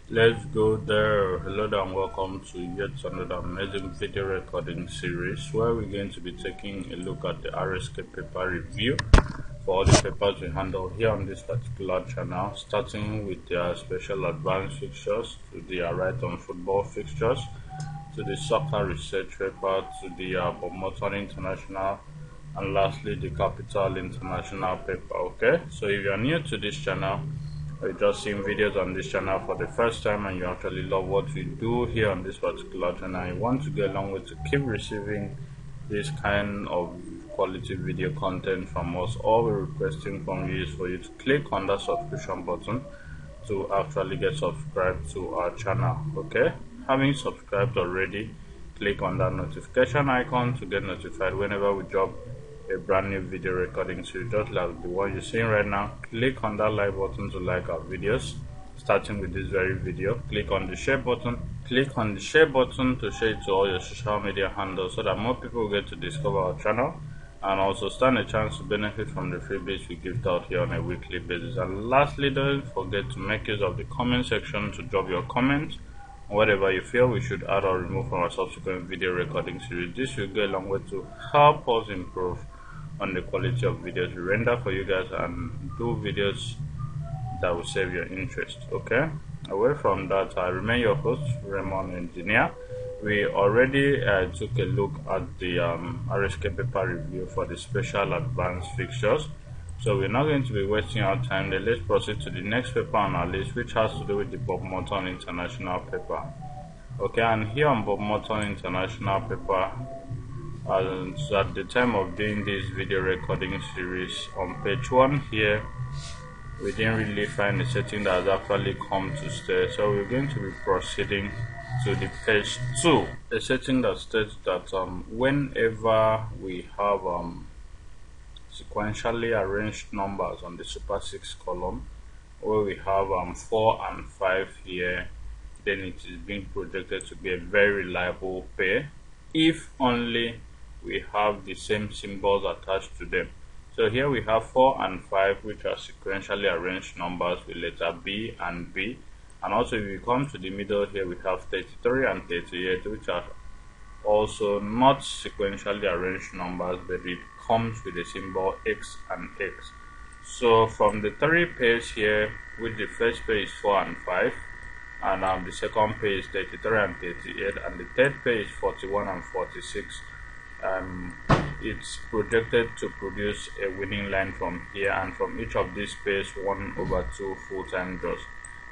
Let's go there. Hello there and welcome to yet another amazing video recording series where we're going to be taking a look at the RSK paper review for all the papers we handle here on this particular channel, starting with their special advanced fixtures to the right on football fixtures to the soccer research paper to the Bob Morton International, and lastly the Capital International paper. Okay, so if you are new to this channel or you're just seeing videos on this channel for the first time and you actually love what we do here on this particular channel, you want to get along with to keep receiving this kind of quality video content from us, all we're requesting from you is for you to click on that subscription button to actually get subscribed to our channel. Okay, having subscribed already, click on that notification icon to get notified whenever we drop a brand new video recording series just like the one you're seeing right now. Click on that like button to like our videos, starting with this very video. Click on the share button to share it to all your social media handles so that more people get to discover our channel and also stand a chance to benefit from the freebies we give out here on a weekly basis. And lastly, don't forget to make use of the comment section to drop your comments on whatever you feel we should add or remove from our subsequent video recording series. This will go a long way to help us improve on the quality of videos we render for you guys and do videos that will save your interest. Okay, away from that, I remain your host, Raymond Engineer. We already took a look at the RSK paper review for the special advanced fixtures, so we're not going to be wasting our time. Then let's proceed to the next paper on our list, which has to do with the Bob Morton International paper. Okay, and here on Bob Morton International paper, so at the time of doing this video recording series, on page 1 here, we didn't really find a setting that has actually come to stay, so we're going to be proceeding to the page 2, a setting that states that whenever we have sequentially arranged numbers on the Super 6 column, where we have 4 and 5 here, then it is being projected to be a very reliable pair if only we have the same symbols attached to them. So here we have 4 and 5, which are sequentially arranged numbers with letter B and B. And also if we come to the middle here, we have 33 and 38, which are also not sequentially arranged numbers, but it comes with the symbol X and X. So from the 3 pairs here, with the first pair is 4 and 5, and the second pair is 33 and 38, and the third pair is 41 and 46. It's projected to produce a winning line from here, and from each of these pairs 1/2 full-time draws.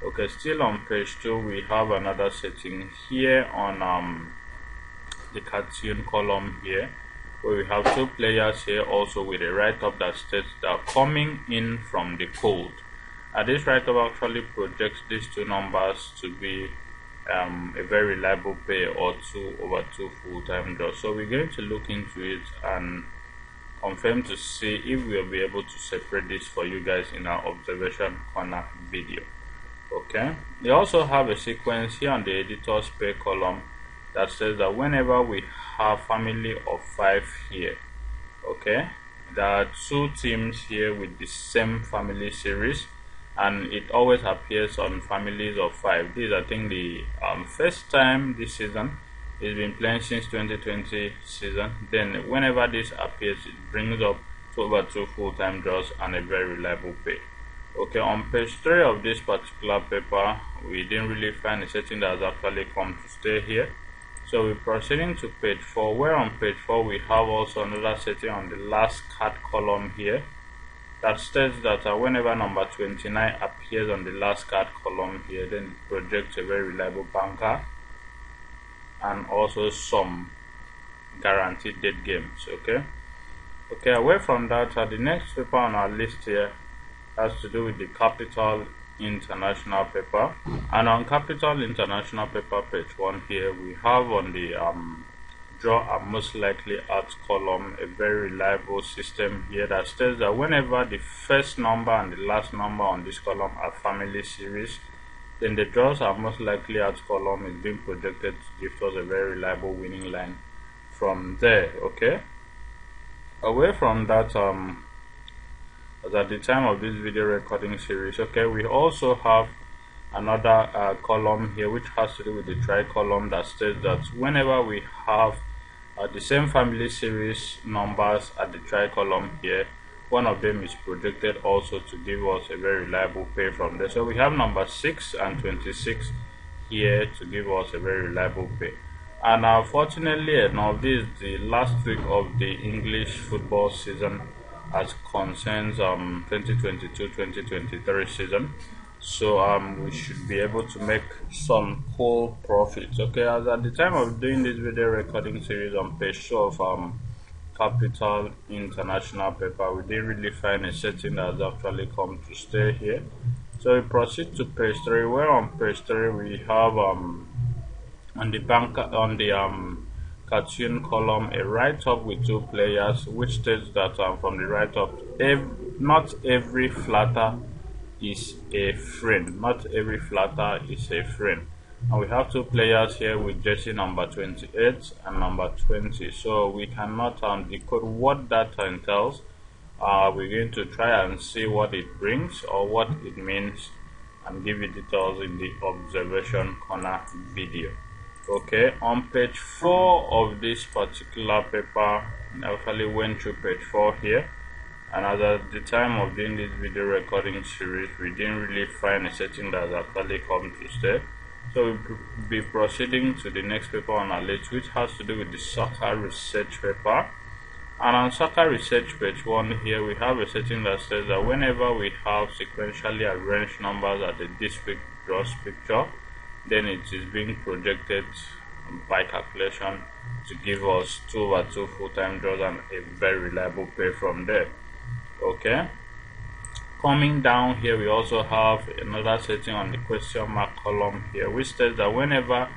Okay, still on page 2 we have another setting here on the cartoon column here, where we have 2 players here also with a write-up that states they are coming in from the cold. This write-up actually projects these 2 numbers to be a very reliable pair, or 2/2 full-time draws. So we're going to look into it and confirm to see if we'll be able to separate this for you guys in our observation corner video. Okay, they also have a sequence here on the editor's pair column that says that whenever we have family of 5 here, okay, there are 2 teams here with the same family series, and it always appears on families of 5. This is, I think, the first time this season. It's been playing since 2020 season. Then whenever this appears, it brings up 2/2 full-time draws and a very reliable pair. Okay, on page 3 of this particular paper, we didn't really find a setting that has actually come to stay here, so we're proceeding to page 4, where on page 4 we have also another setting on the last card column here that states that whenever number 29 appears on the last card column here, then it projects a very reliable banker and also some guaranteed dead games. Okay, away from that, the next paper on our list here has to do with the Capital International paper. And on Capital International paper, page 1 here, we have on the draw and most likely out column a very reliable system here that states that whenever the first number and the last number on this column are family series, then the draws are most likely out column is being projected to give us a very reliable winning line from there. Okay, away from that, as at the time of this video recording series, okay, we also have another column here which has to do with the tri-column that states that whenever we have the same family series numbers at the tri-column here, one of them is projected also to give us a very reliable pair from there. So we have number 6 and 26 here to give us a very reliable pair. And unfortunately enough, this is the last week of the English football season as concerns 2022-2023 season. So we should be able to make some cool profits. Okay, as at the time of doing this video recording series on page 2 of Capital International paper, we didn't really find a setting that has actually come to stay here. So we proceed to page 3, where on page 3 we have on the cartoon column a write-up with 2 players, which states that from the write-up, not every flatter is a friend. Not every flatter is a friend. And we have 2 players here with jersey number 28 and number 20. So we cannot decode what that entails. We're going to try and see what it brings or what it means and give you details in the observation corner video. Okay, on page 4 of this particular paper, I actually went through page 4 here, and as at the time of doing this video recording series, we didn't really find a setting that has actually come to stay. So we'll be proceeding to the next paper on our list, which has to do with the soccer research paper. And on soccer research page 1 here, we have a setting that says that whenever we have sequentially arranged numbers at the district draws picture, then it is being projected by calculation to give us 2/2 full-time draws and a very reliable pair from there. Okay, coming down here, we also have another setting on the question mark column here, which says that whenever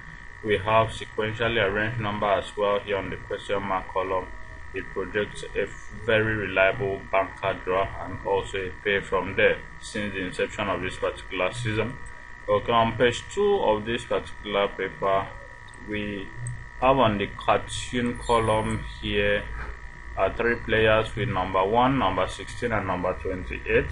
we have sequentially arranged number as well here on the question mark column, it projects a very reliable banker draw and also a pair from there since the inception of this particular season. Okay, on page 2 of this particular paper, we have on the cartoon column here 3 players with number 1, number 16 and number 28,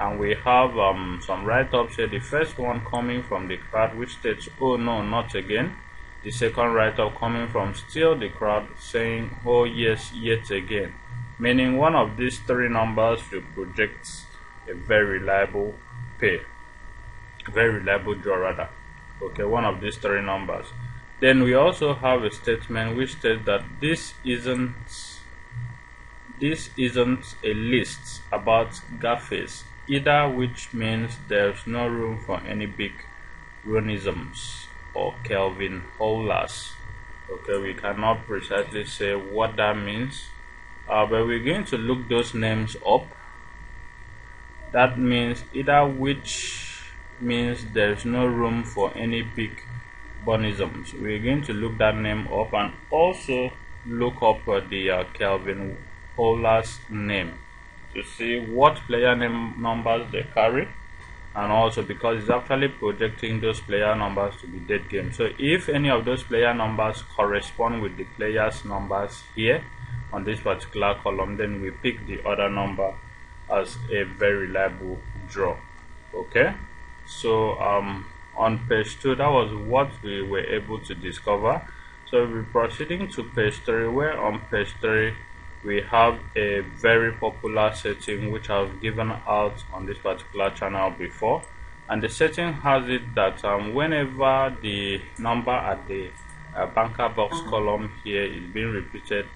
and we have some write-ups here. The first one coming from the crowd, which states, "Oh no, not again." The second write-up coming from still the crowd, saying, "Oh yes, yet again," meaning one of these 3 numbers will project a very reliable pair. Very reliable draw rather. Okay, one of these 3 numbers. Then we also have a statement which states that this isn't a list about gaffes either, which means there's no room for any big Ronisms or Kelvin Holders. Okay, we cannot precisely say what that means, but we're going to look those names up. That means either which means there's no room for any big Bonisms. We're going to look that name up and also look up the Kelvin Holder's name to see what player name numbers they carry, and also because it's actually projecting those player numbers to be dead game. So if any of those player numbers correspond with the players numbers here on this particular column, then we pick the other number as a very reliable draw. Okay, so on page 2, that was what we were able to discover. So we're proceeding to page 3, where on page 3 we have a very popular setting which I've given out on this particular channel before, and the setting has it that whenever the number at the banker box column here is being repeated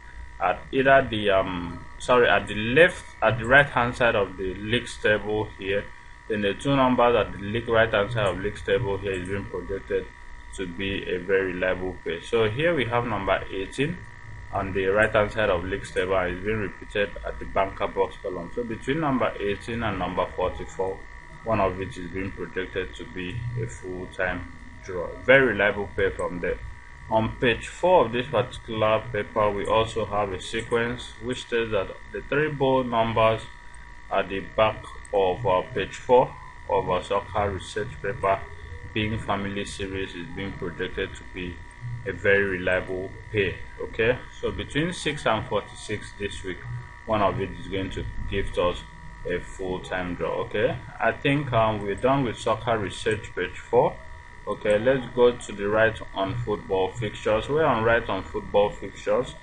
at either the at the right hand side of the leagues table here, then the 2 numbers at the right hand side of leagues table here is being projected to be a very reliable pair. So here we have number 18 on the right hand side of leagues table and is being repeated at the banker box column. So between number 18 and number 44, one of which is being projected to be a full-time draw. Very reliable pair from there. On page 4 of this particular paper, we also have a sequence which says that the 3 bold numbers at the back of page 4 of our soccer research paper, being family series, is being projected to be a very reliable pair. Okay, so between 6 and 46 this week, one of it is going to give us a full-time draw. Okay, I think we're done with soccer research page 4. Okay, let's go to the right on football fixtures. We're on right on football fixtures.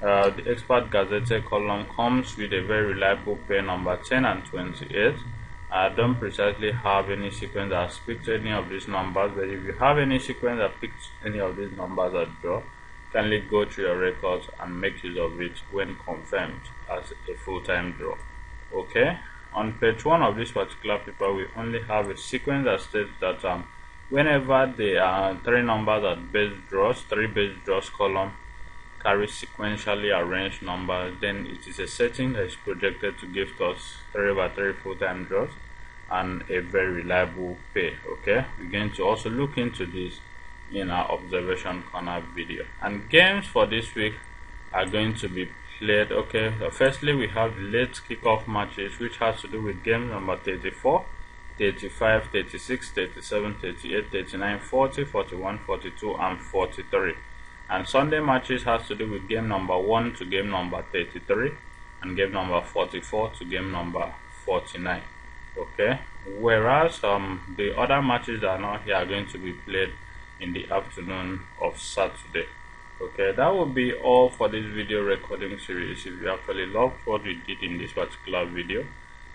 The expert gazetted column comes with a very reliable pair number 10 and 28. I don't precisely have any sequence that speaks to any of these numbers, but if you have any sequence that picks any of these numbers at draw, kindly go through your records and make use of it when confirmed as a full-time draw. Okay, on page 1 of this particular paper, we only have a sequence that states that whenever there are 3 numbers at base draws, 3 base draws column carries sequentially arranged numbers, then it is a setting that is projected to give us 3/3 full-time draws and a very reliable pair. Okay, we're going to also look into this in our observation corner video. And games for this week are going to be played. Okay, firstly we have the late kickoff matches, which has to do with game number 34, 35, 36, 37, 38, 39, 40, 41, 42 and 43. And Sunday matches has to do with game number 1 to game number 33 and game number 44 to game number 49. Okay, whereas the other matches that are not here are going to be played in the afternoon of Saturday. Okay, that will be all for this video recording series. If you actually loved what we did in this particular video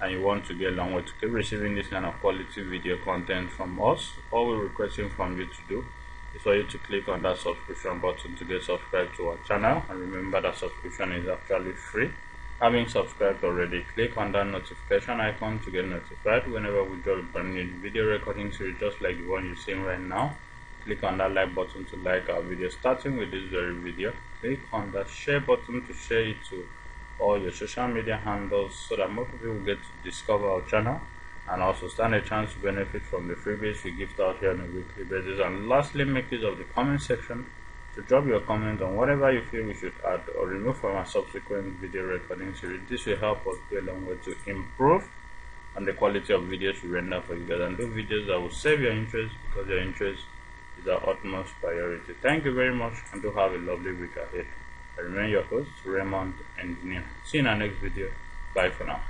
and you want to get along with to keep receiving this kind of quality video content from us, all we're requesting from you to do is for you to click on that subscription button to get subscribed to our channel. And remember that subscription is actually free. Having subscribed already, click on that notification icon to get notified whenever we drop a brand new video recording series just like the one you're seeing right now. Click on that like button to like our video starting with this very video. Click on that share button to share it to all your social media handles so that more people will get to discover our channel and also stand a chance to benefit from the freebies we gift out here on a weekly basis. And lastly, make use of the comment section to drop your comment on whatever you feel we should add or remove from our subsequent video recording series. This will help us go a long way to improve on the quality of videos we render for you guys and do videos that will save your interest, because your interest is our utmost priority. Thank you very much and do have a lovely week ahead. I remain your host, Raymond Engineer. See you in our next video. Bye for now.